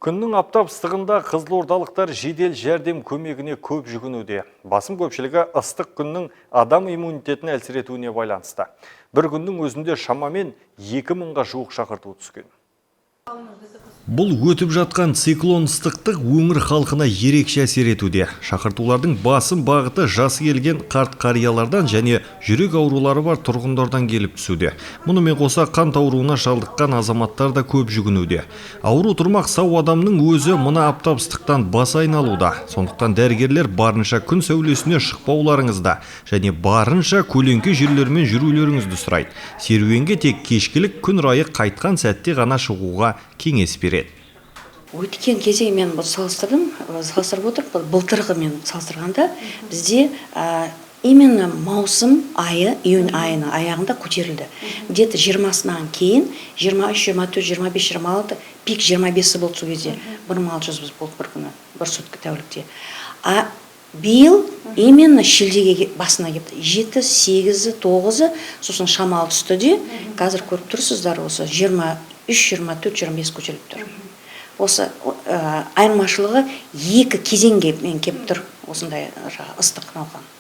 Күннің аптап ыстығында қызылордалықтар жедел жәрдем көмегіне көп жүгінуде. Басым көпшілігі ыстық күннің адам иммунитетін әлсір етуіне байланысты. Bir күннің өзінде шамамен 2000-ға жуық шақырту түскен. Бұл өтіп жатқан циклон ыстықтық өңір халқына ерекше әсер етуде. Шақыртулардың басым бағыты жасы келген қарт қариялардан және жүрек аурулары бар тұрғындардан келіп түсуде. Мұнымен қоса қант ауруына шалдыққан азаматтар да көп жүгінуде. Ауру тұрмақ сау адамның өзі мына аптап ыстықтан бас айналуда. Сондықтан дәрігерлер барынша күн сәулесіне шықпауларыңызды және барынша көлеңке жерлермен жүрулеріңізді сұрайды. Серуенге тек кешкілік күн райы қайтқан сәтте ғана шығуға кеңес береді. Өткен кезеңмен салыстырып отырып, былтырғымен салыстырғанда бізде именно маусым айы, июнь айының аяғында көтерілді. Где-то 20-сынан кейін 23, 24, 25, 26, пик 25 болды сол кезде. 1600 болды бір күні, бір сутка тәулікте. Биыл именно шілдеге басына кепті. 7, 8, 9, сосын шамалы түсті де, қазір көріп тұрсыздар осы 23, 24, 25 көтеріліп тұр. Осы айырмашылығы екі кезеңге мен кеп тұр осындай ыстық науқан.